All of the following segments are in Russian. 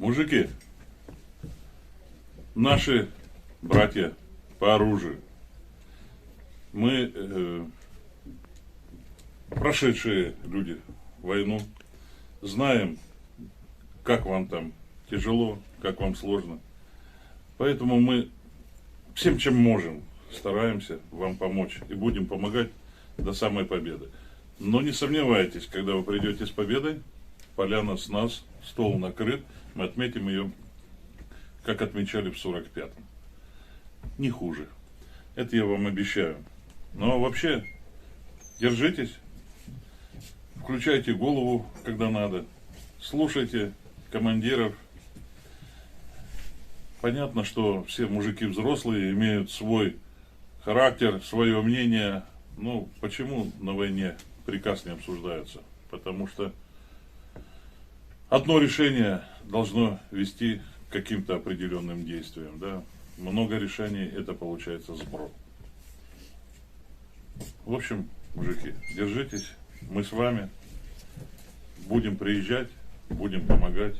Мужики, наши братья по оружию, мы прошедшие люди войну, знаем, как вам там тяжело, как вам сложно. Поэтому мы всем, чем можем, стараемся вам помочь и будем помогать до самой победы. Но не сомневайтесь, когда вы придете с победой, поляна с нас, стол накрыт, мы отметим ее, как отмечали в 45-м. Не хуже. Это я вам обещаю. Но вообще, держитесь, включайте голову, когда надо, слушайте командиров. Понятно, что все мужики взрослые имеют свой характер, свое мнение. Ну, почему на войне приказ не обсуждается? Потому что одно решение должно вести к каким-то определенным действиям. Да? Много решений, это получается сброд. В общем, мужики, держитесь, мы с вами будем приезжать, будем помогать.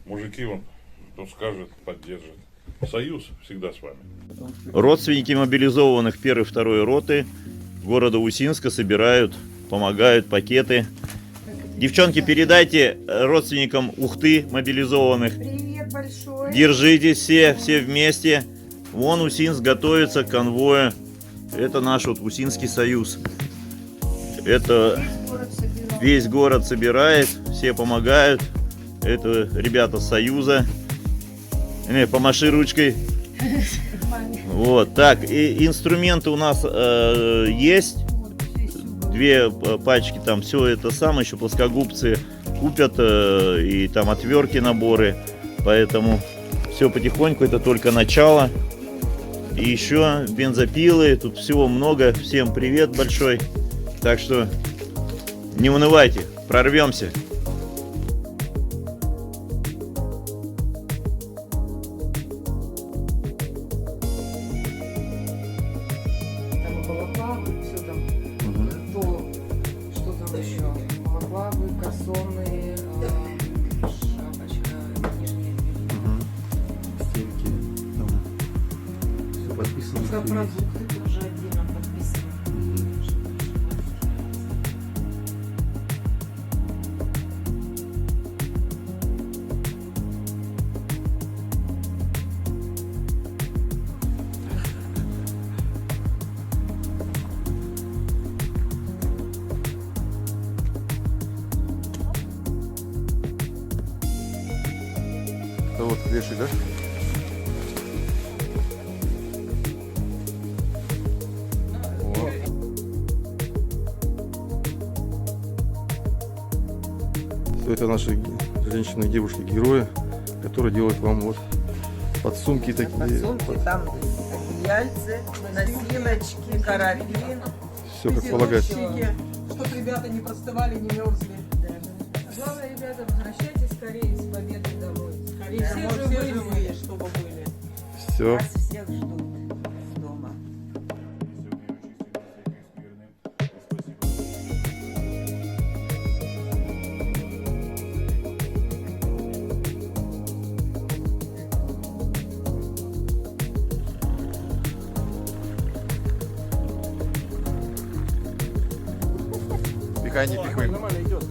Мужики, он, кто скажет, поддержит. Союз всегда с вами. Родственники мобилизованных 1-й, 2-й роты города Усинска собирают, помогают, пакеты. Девчонки, передайте родственникам Ухты мобилизованных. Привет большой. Держитесь все вместе. Вон Усинск готовится к конвою. Это наш вот Усинский союз. Это весь город собирает, все помогают. Это ребята с союза. Помаши ручкой. Вот, так, и инструменты у нас есть. 2 пачки, там все это самое, еще плоскогубцы купят, и там отвертки, наборы. Поэтому все потихоньку, это только начало. И еще бензопилы, тут всего много. Всем привет большой. Так что не унывайте, прорвемся. Балаклавы, все там, то, что там еще, балаклавы, кассоны, шапочка, нижние белье. Стельки, там все подписано. За продукты тоже отдельно подписаны. Это вот леший, да? О. Все это наши женщины и девушки герои, которые делают вам вот подсумки такие. Подсумки, там одеяльцы, носилочки, карабин. Все как полагается. Чтобы ребята не простывали, не мерзли. Главное, ребята, возвращайтесь скорее с победой домой. Скорее, Все живые, чтобы были. Все. Нас всех ждут дома. Пихай, не пихай. Нормально идет.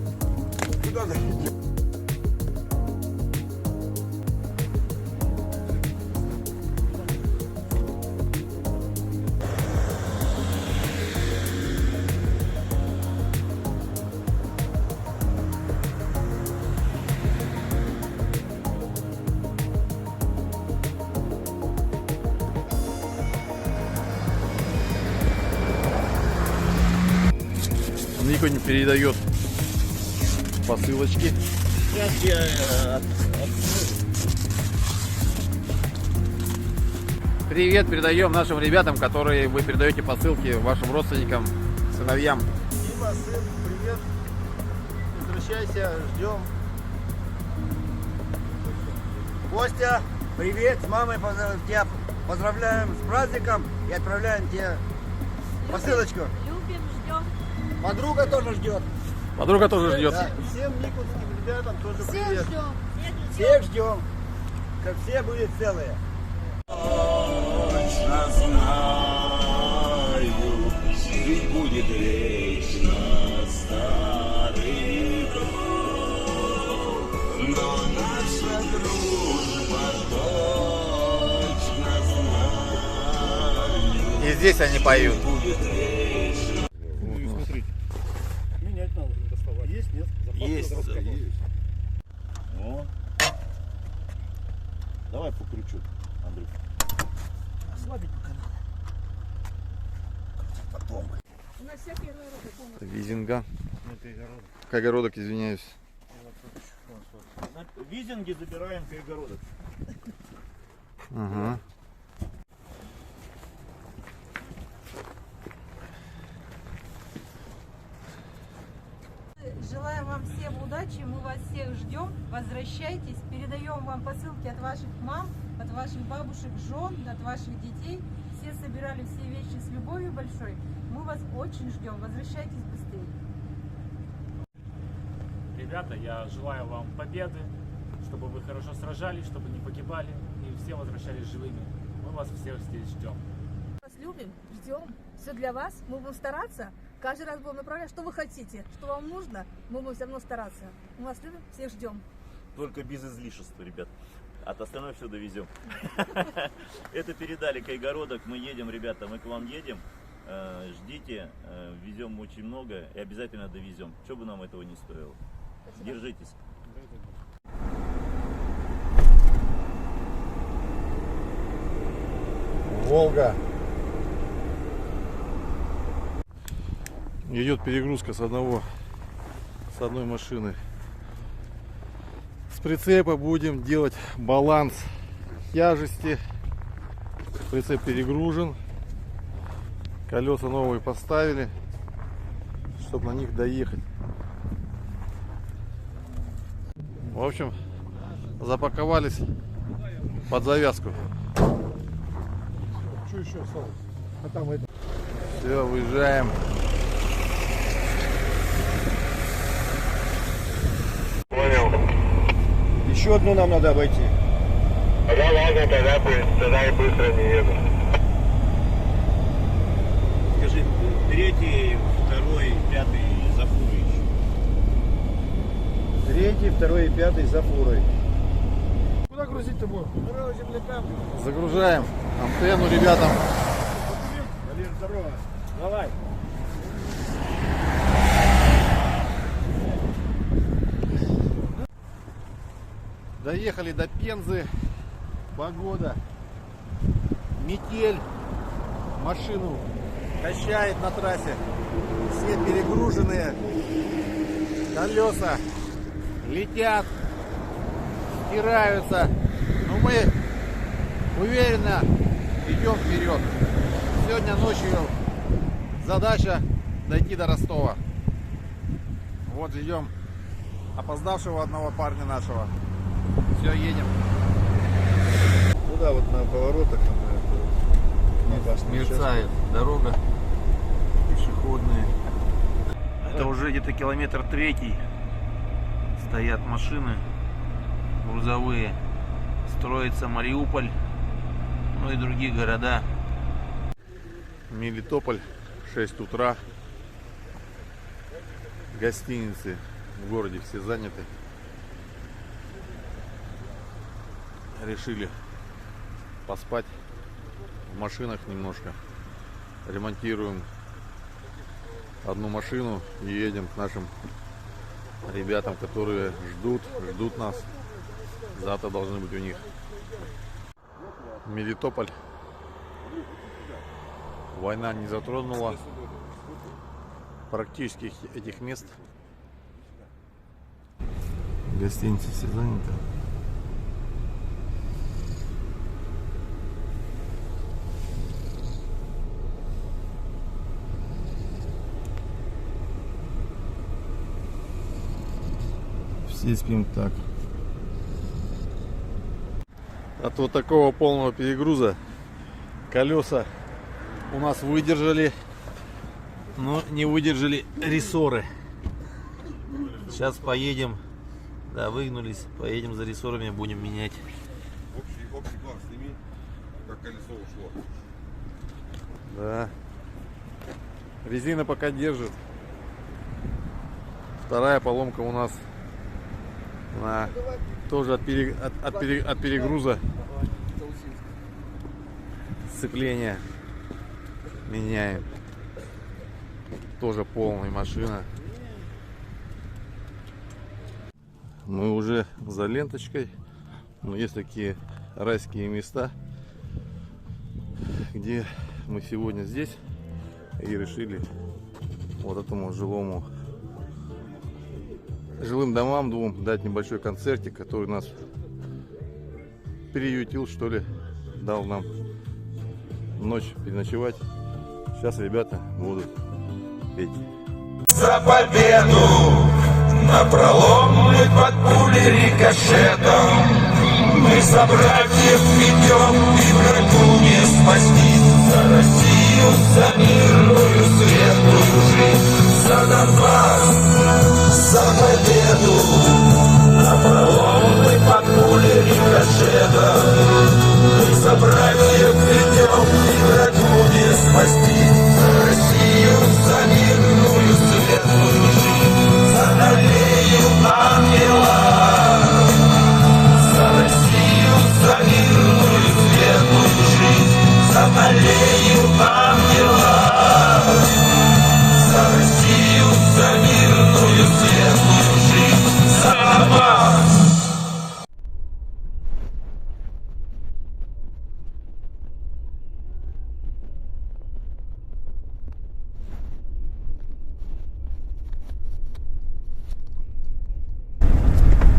Никто не передает посылочки. Сейчас я Привет передаем нашим ребятам, которые вы передаете посылки вашим родственникам, сыновьям. Дима, сын, привет. Возвращайся, ждем. Костя, привет, с мамой тебя поздравляем с праздником и отправляем тебе посылочку. Любим, ждем. Подруга тоже ждет. Подруга тоже ждет. Да, всем никутским ребятам тоже Всех привет. ждем. Всех ждем. Как все были целые. Точно знаю, жить будет вечно старый друг, но наша дружба точно знаю. И здесь они поют. Менять надо, доставать. Есть, нет? Есть. О. Давай покручу, Андрей. Визинга. Кайгородок, извиняюсь. Визинги забираем Кайгородок. Ага. Желаем вам всем удачи, мы вас всех ждем. Возвращайтесь, передаем вам посылки от ваших мам, от ваших бабушек, жен, от ваших детей. Все собирали все вещи с любовью большой. Мы вас очень ждем. Возвращайтесь быстрее. Ребята, я желаю вам победы, чтобы вы хорошо сражались, чтобы не погибали и все возвращались живыми. Мы вас всех здесь ждем. Вас любим, ждем. Все для вас. Мы будем стараться. Каждый раз будем направлять, что вы хотите, что вам нужно. Мы будем все равно стараться. Мы вас любим, всех ждем. Только без излишества, ребят. От остальное все довезем. Это передали Кайгородок. Мы едем, ребята, мы к вам едем. Ждите, везем очень много и обязательно довезем. Что бы нам этого не стоило. Держитесь. Волга. Идет перегрузка с одной машины. С прицепа будем делать баланс тяжести. Прицеп перегружен. Колеса новые поставили, чтобы на них доехать. В общем, запаковались под завязку. Что еще осталось? А там это. Все, выезжаем. Понял. Еще одну нам надо обойти. Да ладно, тогда и быстро не еду. Скажи, третий, второй, пятый за фурой еще. 3, 2 и 5 за фурой. Куда грузить-то будем? Загружаем антенну ребятам. Валер, здорово. Давай. Доехали до Пензы. Погода. Метель. Машину качает на трассе. Все перегруженные. Колеса летят. Стираются. Но мы уверенно идем вперед. Сегодня ночью задача дойти до Ростова. Вот ждем опоздавшего одного парня нашего. Все, едем. Ну да, вот на поворотах мерцает дорога пешеходная. Это уже где-то километр 3. Стоят машины грузовые. Строится Мариуполь, ну и другие города. Мелитополь, 6 утра. Гостиницы в городе все заняты. Решили поспать в машинах немножко. Ремонтируем одну машину и едем к нашим ребятам, которые ждут нас. Завтра должны быть у них. Мелитополь. Война не затронула практически этих мест. Гостиницы все заняты. Все спим так. От вот такого полного перегруза колеса у нас выдержали, но не выдержали рессоры. Сейчас поедем Да, выгнулись. Поедем за рессорами, будем менять. Общий план сними, как колесо ушло. Да. Резина пока держит. Вторая поломка у нас тоже от перегруза. Сцепление меняем. Тоже полная машина. Мы уже за ленточкой. Но есть такие райские места, где мы сегодня здесь и решили вот этому жилым домам двум дать небольшой концертик, который нас приютил, что ли, дал нам ночь переночевать. Сейчас ребята будут петь. За победу напролом мы под пули рикошетом. Мы за братьев идем и врагу не спасти. За Россию, за мирную светлую жизнь. За Донбасс, за победу. Напролом мы под пули рикошетом. Мы за братьев идем и врагу не спасти. За Россию, за мирную светлую жизнь. За Налею ангела. За Россию, за мирную светлую жизнь. За Налею ангела. За Россию, за мирную светлую жизнь. За Донбасс.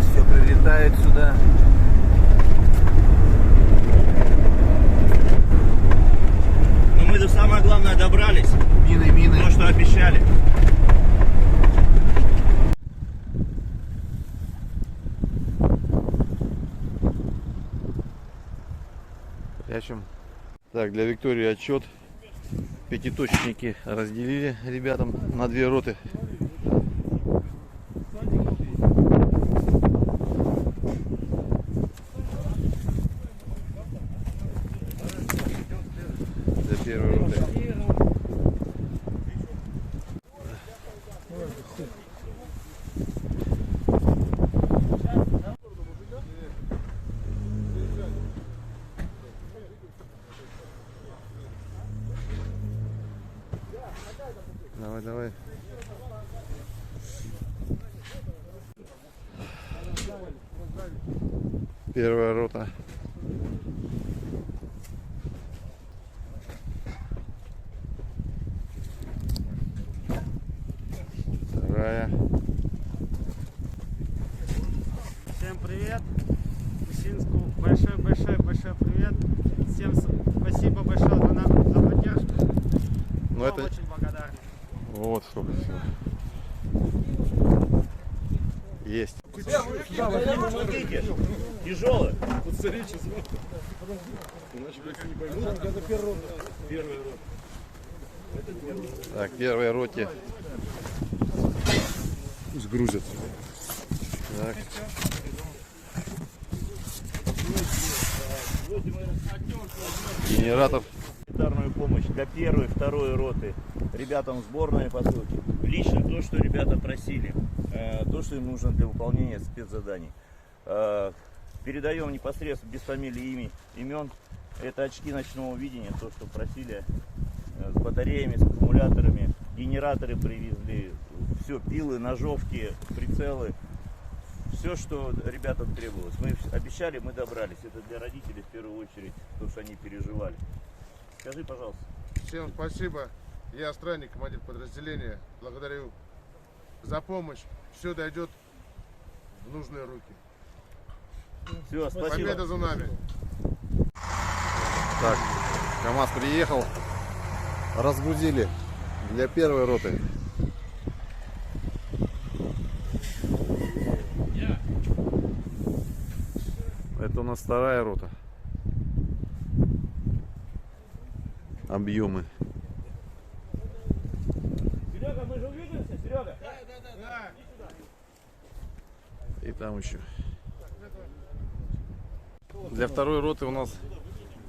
Все прилетает сюда. Но мы до самое главное добрались. Мины. То, что обещали. Прячем. Так, для Виктории отчет. Пятиточники разделили ребятам на 2 роты. Для первой роты. Давай. Первая рота. Вторая. Всем привет. Усинску большой привет. Всем спасибо большое за поддержку. Ну, это... очень благодарны. Вот сколько всего. Есть. Смотрите, тяжелый. Так, первой роте сгрузят. Так. Генератор. Гуманитарную помощь для первой, второй роты ребятам сборные посылки. Лично то, что ребята просили, то, что им нужно для выполнения спецзаданий. Передаем непосредственно без фамилий, имен. Это очки ночного видения, то, что просили, с батареями, с аккумуляторами. Генераторы привезли, все, пилы, ножовки, прицелы. Все, что ребятам требовалось. Мы обещали, мы добрались. Это для родителей в первую очередь, потому что они переживали. Скажи, пожалуйста. Всем спасибо. Я странник, командир подразделения. Благодарю за помощь. Все дойдет в нужные руки. Все, спасибо. Победа за нами. Так, КамАЗ приехал. Разгрузили для первой роты. Это у нас вторая рота. Объемы. Серега, мы же увидимся, Серега? Да. И там еще. Для второй роты у нас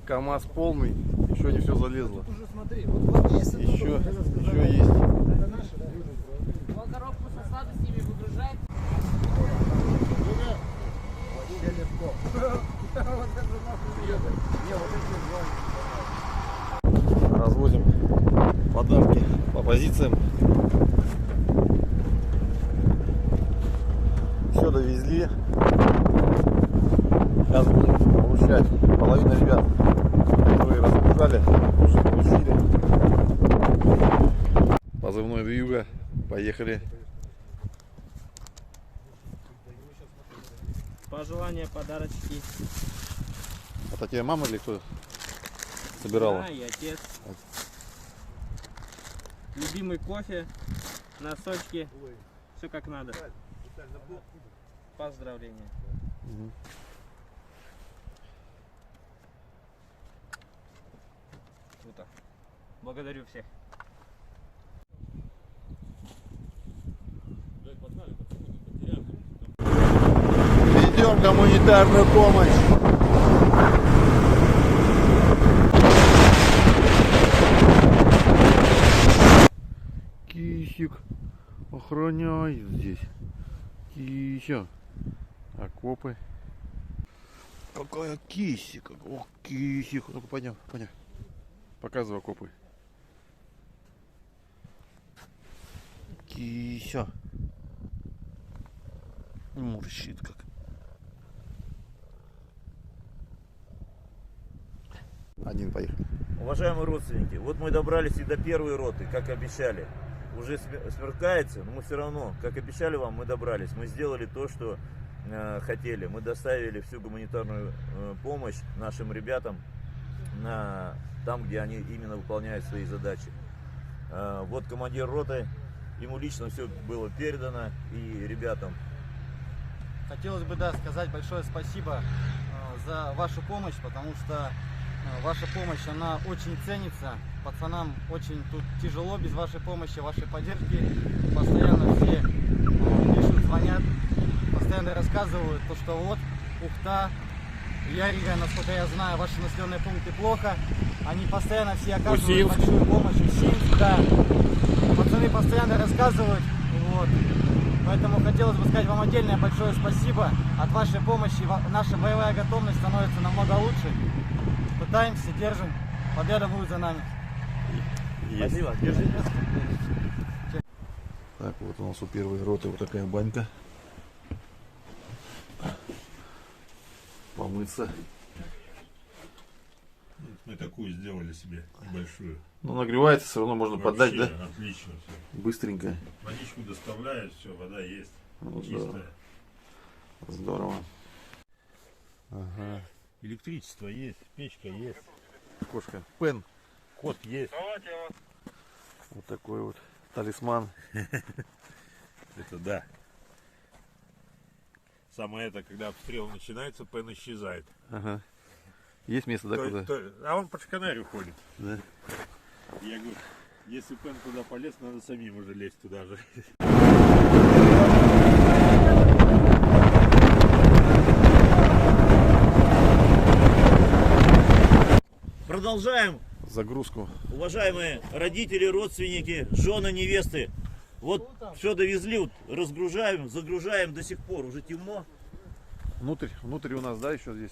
КамАЗ полный. Еще не все залезло. Еще есть. Коробку со сладостями выгружаем. Развозим подарки по позициям. Все довезли. Сейчас будем получать. Половина ребят, которые разгружали, уже получили. Позывной «Вьюга». Поехали. Пожелания, подарочки. Это тебе мама или кто собирала? Да, и отец. Любимый кофе, носочки, все как надо. Поздравления. Круто. Благодарю всех. Ведем гуманитарную помощь. Кисик охраняет здесь. Кися. Окопы. Какая кисика. Ох, кисик. Ну-ка, пойдем. Показывай окопы. Кися. Мурщит как. Один поехал. Уважаемые родственники, вот мы добрались и до первой роты, как обещали. Уже сверкается, но мы все равно, как обещали вам, мы добрались. Мы сделали то, что хотели. Мы доставили всю гуманитарную помощь нашим ребятам там, где они именно выполняют свои задачи. Вот командир роты, ему лично все было передано, и ребятам. Хотелось бы, да, сказать большое спасибо за вашу помощь, потому что ваша помощь, она очень ценится. Пацанам очень тут тяжело без вашей помощи, вашей поддержки. Постоянно все пишут, звонят, постоянно рассказывают, то, что вот Ухта, Ярига, насколько я знаю, ваши населенные пункты плохо. Они постоянно все оказывают большую помощь. Усинск, да. Пацаны постоянно рассказывают. Вот. Поэтому хотелось бы сказать вам отдельное большое спасибо. От вашей помощи наша боевая готовность становится намного лучше. Пытаемся, держим. Победа будет за нами. Спасибо, держите. Так, вот у нас у первой роты вот такая банька. Помыться. Мы такую сделали себе большую. Ну, нагревается, все равно можно поддать, да? Отлично все. Быстренько. Водичку доставляешь, все, вода есть. Ну, чистая. Здорово. Ага. Электричество есть, печка есть. Кошка. Пен. Кот есть. Вот такой вот талисман. Это да. Самое это, когда обстрел начинается, Пен исчезает. Ага. Есть место, да, куда? А он по шканарю ходит. Да. Я говорю, если Пен туда полез, надо самим уже лезть туда же. Продолжаем. Загрузку. Уважаемые родители, родственники, жены, невесты. Вот все довезли, вот, разгружаем, загружаем до сих пор. Уже темно. Внутрь у нас, да, еще здесь?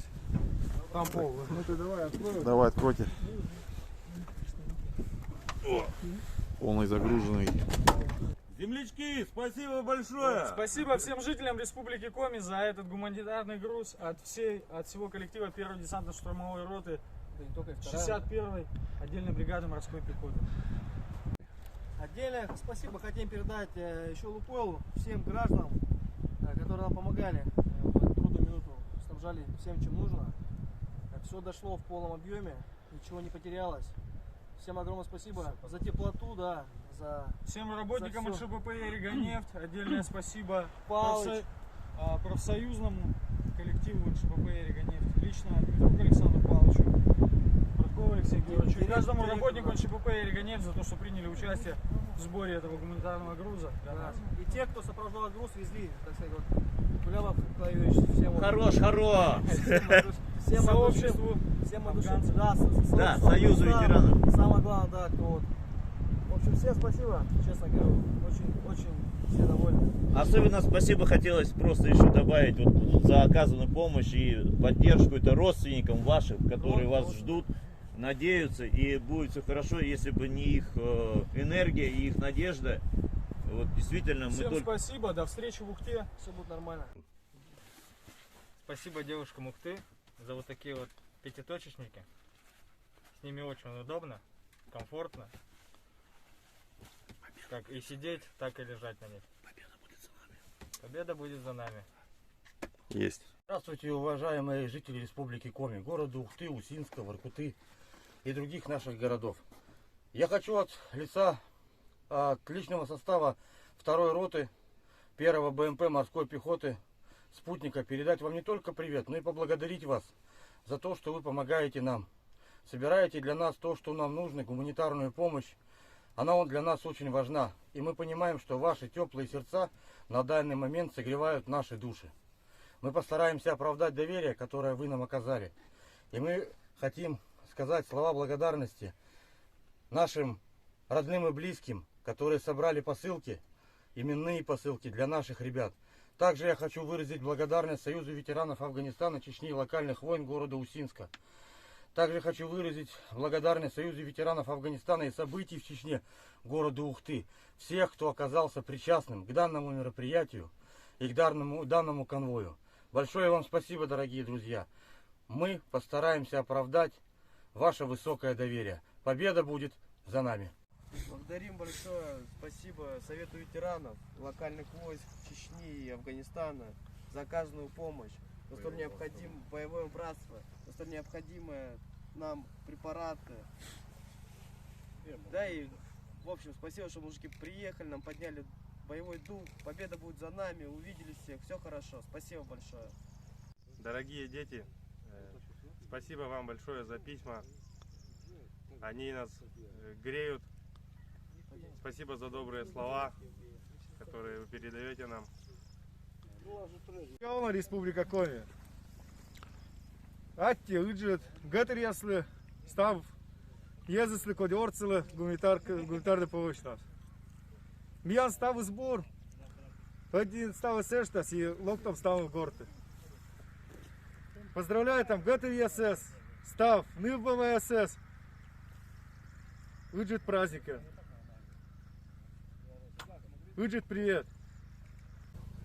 Там пол. Ну ты давай открой. Давай, откройте. Полный загруженный. Землячки, спасибо большое! Спасибо всем жителям Республики Коми за этот гуманитарный груз от всего коллектива 1-й десантно-штурмовой роты 61-й отдельной бригады морской пехоты. Отдельное спасибо хотим передать еще Лукойлу, всем гражданам, которые нам помогали в эту трудную минуту, снабжали всем, чем нужно. Все дошло в полном объеме, ничего не потерялось. Всем огромное спасибо за теплоту, да, за всем работникам за от ШБП «Яригонефть» отдельное спасибо профсоюзному коллективу от ШБП «Яригонефть», лично Дмитруку Александру Павловичу, Браткову Алексею Георгиевичу и каждому работнику от ШБП «Яригонефть» за то, что приняли участие в сборе этого гуманитарного груза для нас. И те, кто сопровождал груз, везли, так сказать, вот, Кулябов Клавевич, всем Хорош. всем сообществу, всем афганцам, Да, Союзу ветеранов. Самое главное, да, кто вот. В общем, всем спасибо, честно говорю, очень все довольны. Особенно спасибо хотелось просто еще добавить вот за оказанную помощь и поддержку. Это родственникам вашим, которые вас ждут, надеются, и будет все хорошо, если бы не их энергия и их надежда. Вот действительно Всем мы только... спасибо, до встречи в Ухте, все будет нормально. Спасибо девушкам Ухты за вот такие вот пятиточечники. С ними очень удобно, комфортно. Как и сидеть, так и лежать на них. Победа будет за нами. Победа будет за нами. Есть. Здравствуйте, уважаемые жители Республики Коми, города Ухты, Усинска, Воркуты и других наших городов. Я хочу от лица от личного состава 2-й роты 1-го БМП морской пехоты «Спутника» передать вам не только привет, но и поблагодарить вас за то, что вы помогаете нам. Собираете для нас то, что нам нужно, гуманитарную помощь. Она для нас очень важна. И мы понимаем, что ваши теплые сердца на данный момент согревают наши души. Мы постараемся оправдать доверие, которое вы нам оказали. И мы хотим сказать слова благодарности нашим родным и близким, которые собрали посылки, именные посылки для наших ребят. Также я хочу выразить благодарность Союзу ветеранов Афганистана, Чечни и локальных войн города Усинска. Также хочу выразить благодарность Союзу ветеранов Афганистана и событий в Чечне города Ухты. Всех, кто оказался причастным к данному мероприятию и к данному конвою. Большое вам спасибо, дорогие друзья. Мы постараемся оправдать ваше высокое доверие. Победа будет за нами. Благодарим большое, спасибо Совету ветеранов, локальных войск Чечни и Афганистана за оказанную помощь, за столь необходимое боевое братство, за столь необходимые нам препараты. Да и, в общем, спасибо, что мужики приехали, нам подняли боевой дух, победа будет за нами, увидели всех, все хорошо, спасибо большое. Дорогие дети, спасибо вам большое за письма, они нас греют. Спасибо за добрые слова, которые вы передаете нам. Республика Коми. Атти, Уджет, Гатарьяслы, Став, Езыслы, Кодиорцелы, гуманитарный помощь нас. Миян став сбор, один став сештас и локтом став горты. Поздравляю там Гатарьясс, Став, НИВБМСС, Уджет праздника. Уджет, привет!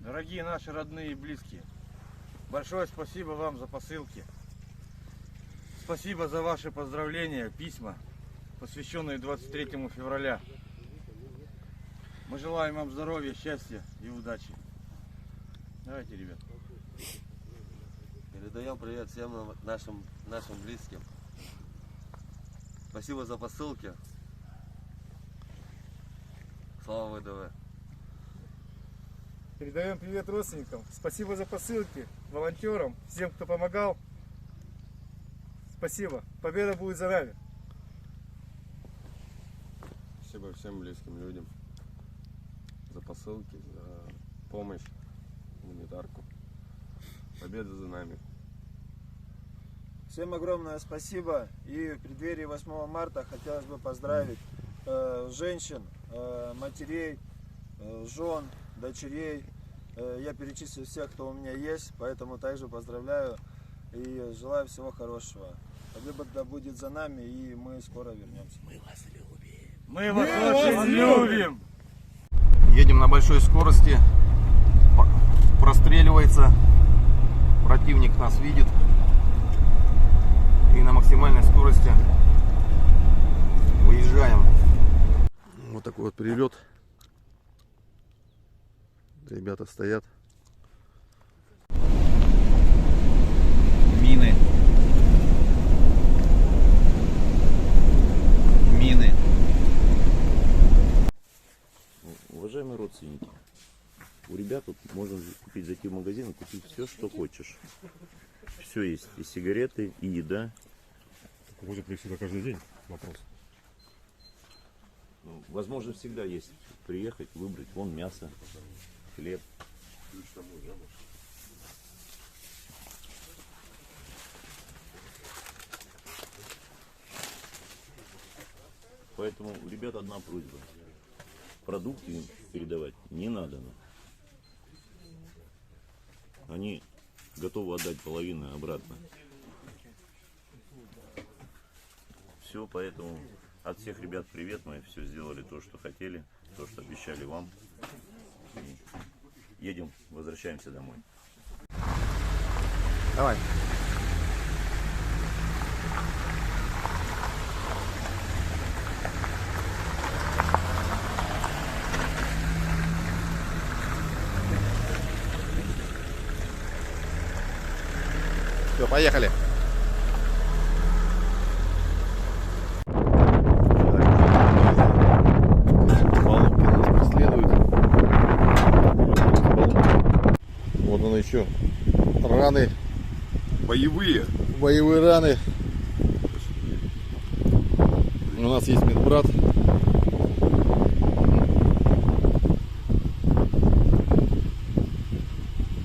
Дорогие наши родные и близкие, большое спасибо вам за посылки. Спасибо за ваши поздравления, письма, посвященные 23 февраля. Мы желаем вам здоровья, счастья и удачи. Давайте, ребят. Передаем привет всем нашим близким. Спасибо за посылки. Слава ВДВ. Передаем привет родственникам. Спасибо за посылки, волонтерам, всем, кто помогал. Спасибо. Победа будет за нами. Спасибо всем близким людям за посылки, за помощь, гуманитарку. Победа за нами. Всем огромное спасибо. И в преддверии 8 марта хотелось бы поздравить женщин, матерей, жен, дочерей. Я перечислю всех, кто у меня есть, поэтому также поздравляю и желаю всего хорошего. Победа будет за нами, и мы скоро вернемся. Мы вас любим. Мы вас очень любим. Едем на большой скорости, простреливается, противник нас видит, и на максимальной скорости выезжаем. Вот такой вот прилет. Ребята стоят. Мины. Мины. Уважаемые родственники, у ребят тут можно купить, зайти в магазин и купить все, что хочешь. Все есть. И сигареты, и еда. Возят ли сюда каждый день? Вопрос. Возможно, всегда есть. Приехать, выбрать. Вон мясо, хлеб. ребят одна просьба. Продукты им передавать не надо. Они готовы отдать половину обратно. Все, поэтому от всех ребят привет. Мы все сделали то, что хотели, то, что обещали вам. И едем, возвращаемся домой. Давай. Все, поехали. Вот он еще. Раны. Боевые. Боевые раны. У нас есть медбрат.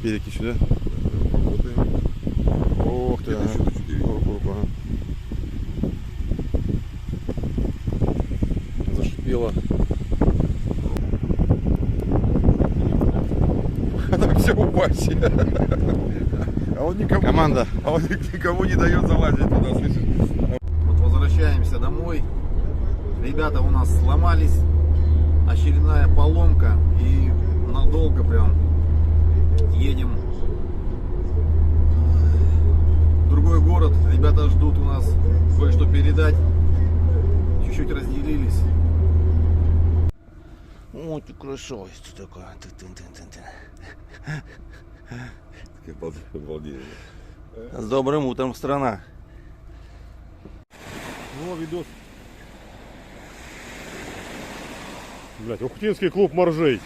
Переки сюда. Ох ты. Руку, ага. Зашипело. Так все упасть. А он никому, Команда. А он никому не дает залазить туда, слышишь? Вот возвращаемся домой. Ребята у нас сломались. Очередная поломка. И надолго прям едем в другой город. Ребята ждут у нас кое-что передать. Чуть-чуть разделились. Вот ты красавец такой. Обалденно. С добрым утром, страна. Ну, видос. Блять, Ухтинский клуб моржей.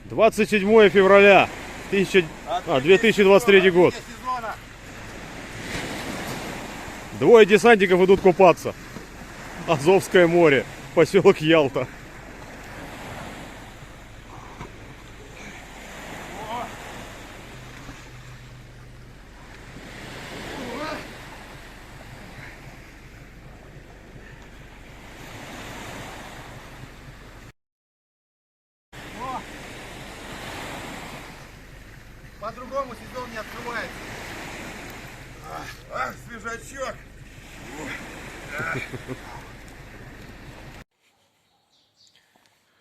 27 февраля 2023 год. Двое десантников идут купаться. Азовское море, поселок Ялта. По-другому сезон не открывается. Ах, свежачок.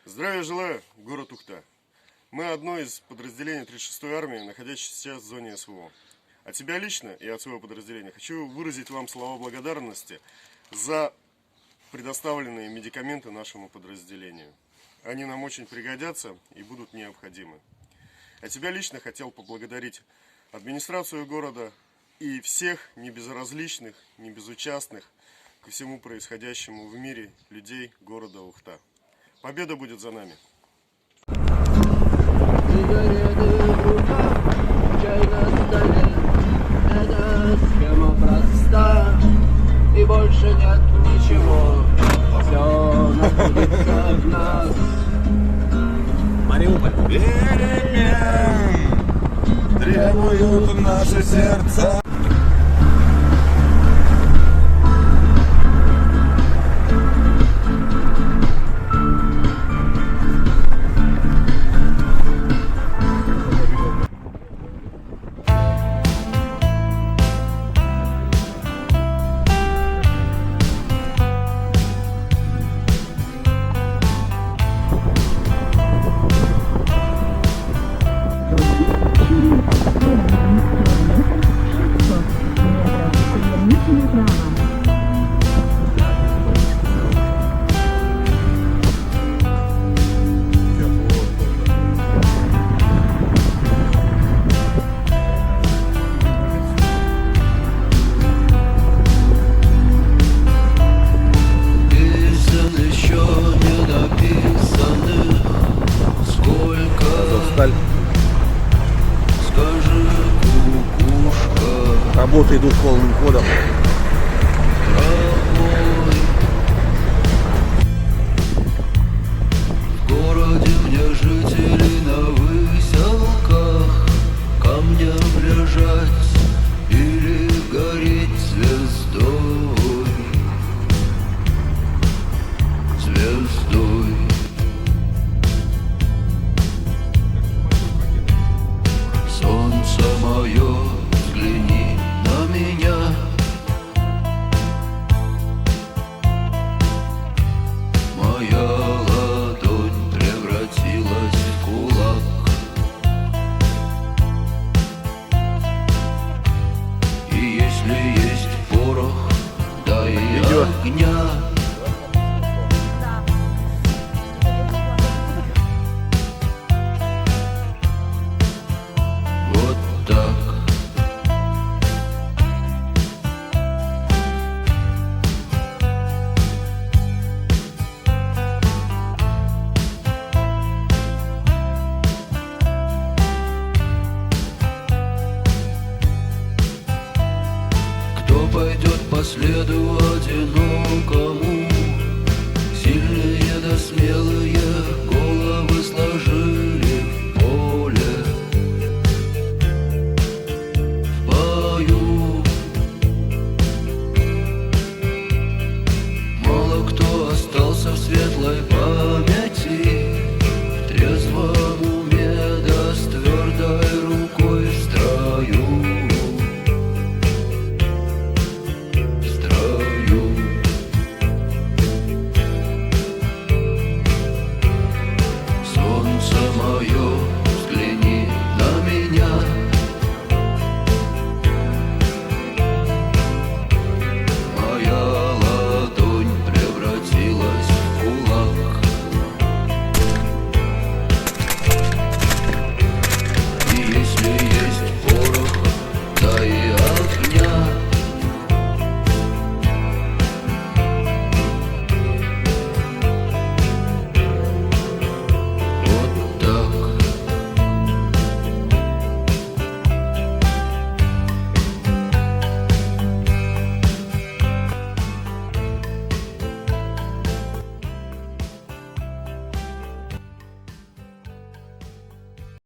Здравия желаю, город Ухта. Мы одно из подразделений 36-й армии, находящееся сейчас в зоне СВО. От себя лично и от своего подразделения хочу выразить вам слова благодарности за предоставленные медикаменты нашему подразделению. Они нам очень пригодятся и будут необходимы. От себя лично хотел поблагодарить администрацию города и всех небезразличных, небезучастных ко всему происходящему в мире людей города Ухта. Победа будет за нами! Эта схема проста, и больше нет ничего. Все находится в нас. Мариуполь. Перемен требуют наши сердца. Работы идут полным ходом. В городе мне жители на выселках, камням лежать или гореть звездой. беседу одинокому